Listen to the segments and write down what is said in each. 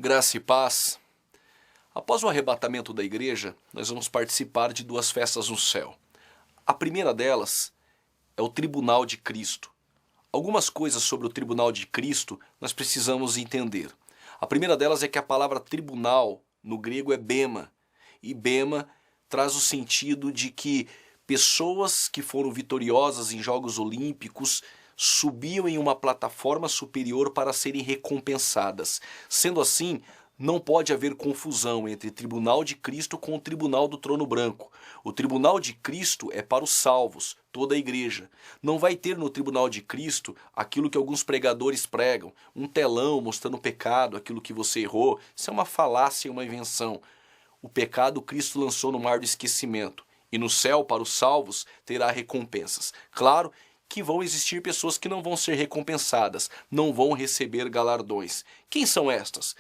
Graça e paz. Após o arrebatamento da igreja, nós vamos participar de duas festas no céu. A primeira delas é o tribunal de Cristo. Algumas coisas sobre o tribunal de Cristo nós precisamos entender. A primeira delas é que a palavra tribunal no grego é bema. E bema traz o sentido de que pessoas que foram vitoriosas em Jogos Olímpicos subiam em uma plataforma superior para serem recompensadas. Sendo assim, não pode haver confusão entre tribunal de Cristo com o tribunal do trono branco. O tribunal de Cristo é para os salvos, toda a igreja. Não vai ter no tribunal de Cristo aquilo que alguns pregadores pregam, um telão mostrando o pecado, aquilo que você errou. Isso é uma falácia, uma invenção. O pecado Cristo lançou no mar do esquecimento. E no céu, para os salvos, terá recompensas. Claro que vão existir pessoas que não vão ser recompensadas, não vão receber galardões. Quem são estas?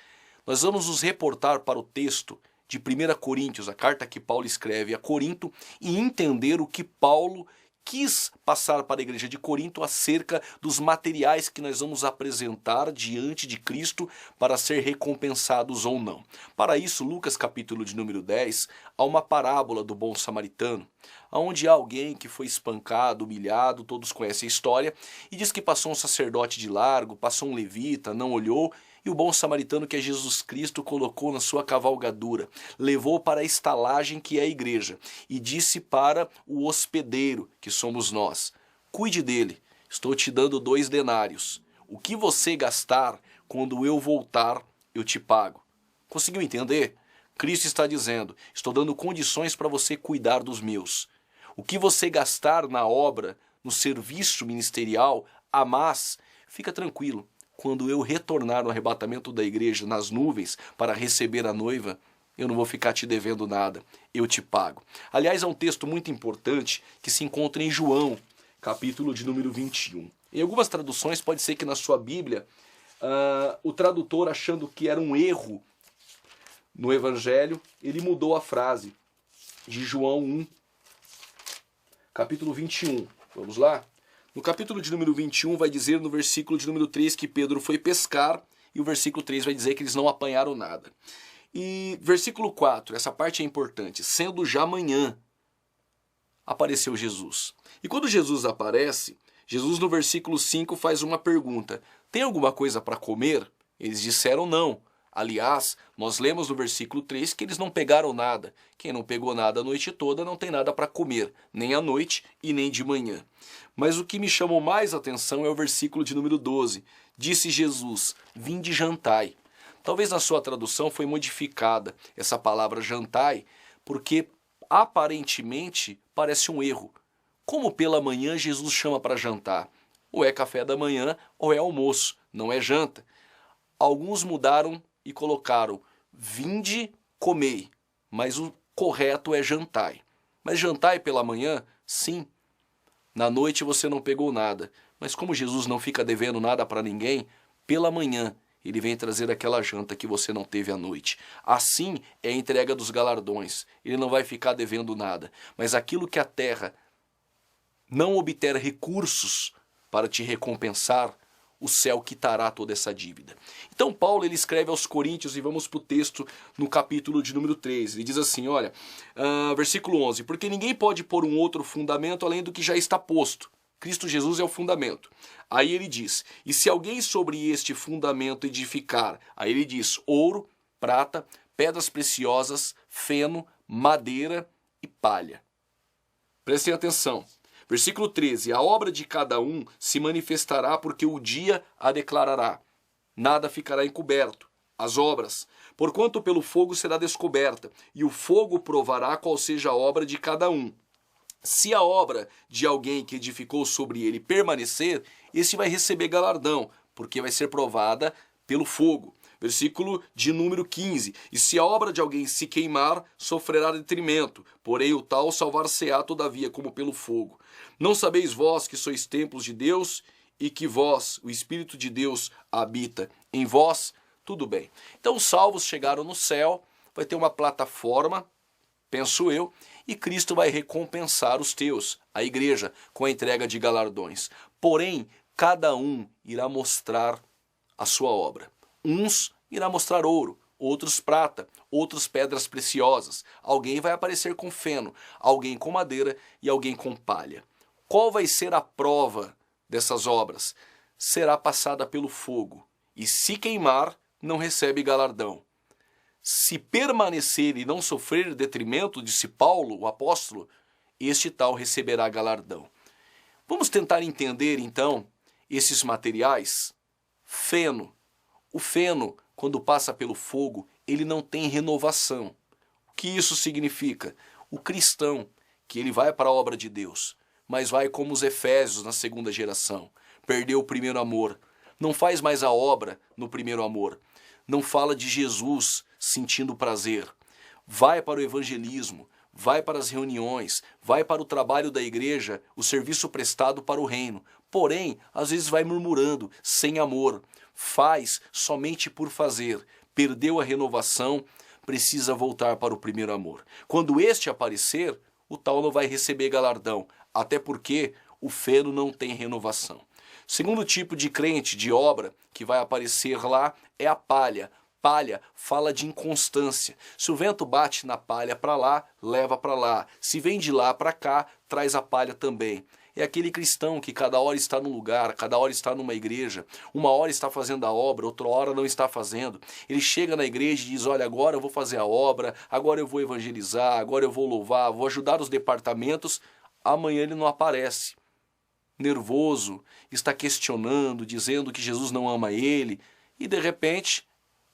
Nós vamos nos reportar para o texto de 1 Coríntios, a carta que Paulo escreve a Corinto, e entender o que Paulo quis passar para a igreja de Corinto acerca dos materiais que nós vamos apresentar diante de Cristo para ser recompensados ou não. Para isso, Lucas capítulo de número 10, há uma parábola do bom samaritano, onde há alguém que foi espancado, humilhado, todos conhecem a história, e diz que passou um sacerdote de largo, passou um levita, não olhou, e o bom samaritano, que é Jesus Cristo, colocou na sua cavalgadura, levou para a estalagem que é a igreja, e disse para o hospedeiro, que somos nós: cuide dele, estou te dando 2 denários. O que você gastar, quando eu voltar, eu te pago. Conseguiu entender? Cristo está dizendo: estou dando condições para você cuidar dos meus. O que você gastar na obra, no serviço ministerial, a mais, fica tranquilo. Quando eu retornar no arrebatamento da igreja nas nuvens para receber a noiva, eu não vou ficar te devendo nada, eu te pago. Aliás, é um texto muito importante que se encontra em João, capítulo de número 21. Em algumas traduções pode ser que na sua Bíblia, o tradutor, achando que era um erro no Evangelho, ele mudou a frase de João 1, capítulo 21. Vamos lá? No capítulo de número 21 vai dizer no versículo de número 3 que Pedro foi pescar, e o versículo 3 vai dizer que eles não apanharam nada. E versículo 4, essa parte é importante: sendo já manhã, apareceu Jesus. E quando Jesus aparece, Jesus no versículo 5 faz uma pergunta: tem alguma coisa para comer? Eles disseram não. Aliás, nós lemos no versículo 3 que eles não pegaram nada. Quem não pegou nada a noite toda não tem nada para comer, nem à noite e nem de manhã. Mas o que me chamou mais atenção é o versículo de número 12. Disse Jesus: vinde jantai. Talvez na sua tradução foi modificada essa palavra jantai, porque aparentemente parece um erro. Como pela manhã Jesus chama para jantar? Ou é café da manhã ou é almoço, não é janta. Alguns mudaram e colocaram vinde, comei, mas o correto é jantai. Mas jantai pela manhã? Sim. Na noite você não pegou nada, mas como Jesus não fica devendo nada para ninguém, pela manhã ele vem trazer aquela janta que você não teve à noite. Assim é a entrega dos galardões. Ele não vai ficar devendo nada, mas aquilo que a terra não obter recursos para te recompensar, o céu quitará toda essa dívida. Então Paulo ele escreve aos Coríntios, e vamos para o texto no capítulo de número 3. Ele diz assim, olha, versículo 11: porque ninguém pode pôr um outro fundamento além do que já está posto. Cristo Jesus é o fundamento. Aí ele diz: e se alguém sobre este fundamento edificar, aí ele diz ouro, prata, pedras preciosas, feno, madeira e palha. Prestem atenção. Versículo 13: a obra de cada um se manifestará, porque o dia a declarará. Nada ficará encoberto. As obras, porquanto pelo fogo será descoberta, e o fogo provará qual seja a obra de cada um. Se a obra de alguém que edificou sobre ele permanecer, esse vai receber galardão, porque vai ser provada pelo fogo. Versículo de número 15: e se a obra de alguém se queimar, sofrerá detrimento, porém o tal salvar-se-á todavia como pelo fogo. Não sabeis vós que sois templos de Deus, e que vós, o Espírito de Deus, habita em vós? Tudo bem. Então os salvos chegaram no céu, vai ter uma plataforma, penso eu, e Cristo vai recompensar os teus, a igreja, com a entrega de galardões. Porém, cada um irá mostrar a sua obra. Uns irá mostrar ouro, outros prata, outros pedras preciosas. Alguém vai aparecer com feno, alguém com madeira e alguém com palha. Qual vai ser a prova dessas obras? Será passada pelo fogo, e se queimar, não recebe galardão. Se permanecer e não sofrer detrimento, disse Paulo, o apóstolo, este tal receberá galardão. Vamos tentar entender, então, esses materiais? Feno. O feno, quando passa pelo fogo, ele não tem renovação. O que isso significa? O cristão, que ele vai para a obra de Deus, mas vai como os efésios na segunda geração. Perdeu o primeiro amor. Não faz mais a obra no primeiro amor. Não fala de Jesus sentindo prazer. Vai para o evangelismo, vai para as reuniões, vai para o trabalho da igreja, o serviço prestado para o reino. Porém, às vezes vai murmurando, sem amor. Faz somente por fazer. Perdeu a renovação, precisa voltar para o primeiro amor. Quando este aparecer, o tal não vai receber galardão, até porque o feno não tem renovação. Segundo tipo de crente, de obra, que vai aparecer lá é a palha. Palha fala de inconstância. Se o vento bate na palha para lá, leva para lá. Se vem de lá para cá, traz a palha também. É aquele cristão que cada hora está num lugar, cada hora está numa igreja, uma hora está fazendo a obra, outra hora não está fazendo. Ele chega na igreja e diz, olha, agora eu vou fazer a obra, agora eu vou evangelizar, agora eu vou louvar, vou ajudar os departamentos. Amanhã ele não aparece. Nervoso, está questionando, dizendo que Jesus não ama ele, e de repente,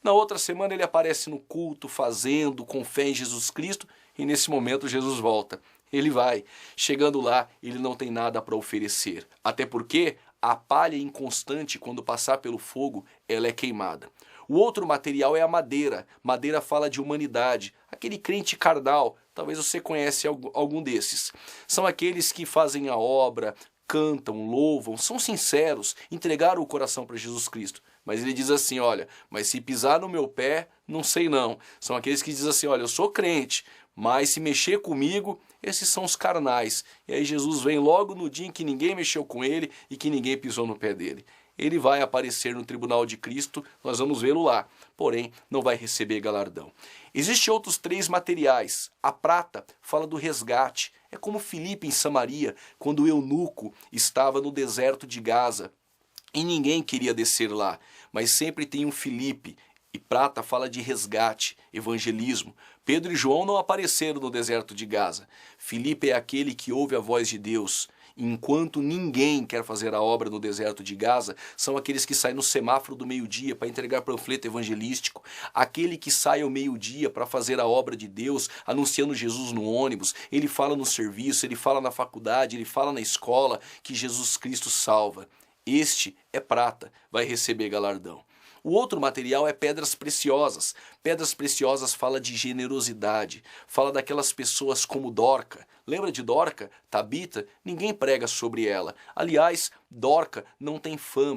na outra semana ele aparece no culto, fazendo, com fé em Jesus Cristo, e nesse momento Jesus volta. Ele vai. Chegando lá, ele não tem nada para oferecer, até porque a palha inconstante, quando passar pelo fogo, ela é queimada. O outro material é a madeira. Madeira fala de humanidade, aquele crente carnal, talvez você conhece algum desses. São aqueles que fazem a obra, cantam, louvam, são sinceros, entregaram o coração para Jesus Cristo. Mas ele diz assim, olha, mas se pisar no meu pé, não sei não. São aqueles que dizem assim, olha, eu sou crente, mas se mexer comigo, esses são os carnais. E aí Jesus vem logo no dia em que ninguém mexeu com ele e que ninguém pisou no pé dele. Ele vai aparecer no tribunal de Cristo, nós vamos vê-lo lá, porém não vai receber galardão. Existem outros 3 materiais. A prata fala do resgate. É como Filipe em Samaria, quando o eunuco estava no deserto de Gaza e ninguém queria descer lá, mas sempre tem um Filipe. E prata fala de resgate, evangelismo. Pedro e João não apareceram no deserto de Gaza. Filipe é aquele que ouve a voz de Deus. Enquanto ninguém quer fazer a obra no deserto de Gaza, são aqueles que saem no semáforo do meio-dia para entregar panfleto evangelístico, aquele que sai ao meio-dia para fazer a obra de Deus, anunciando Jesus no ônibus, ele fala no serviço, ele fala na faculdade, ele fala na escola que Jesus Cristo salva. Este é prata, vai receber galardão. O outro material é pedras preciosas. Pedras preciosas fala de generosidade, fala daquelas pessoas como Dorca. Lembra de Dorca? Tabita? Ninguém prega sobre ela. Aliás, Dorca não tem fama.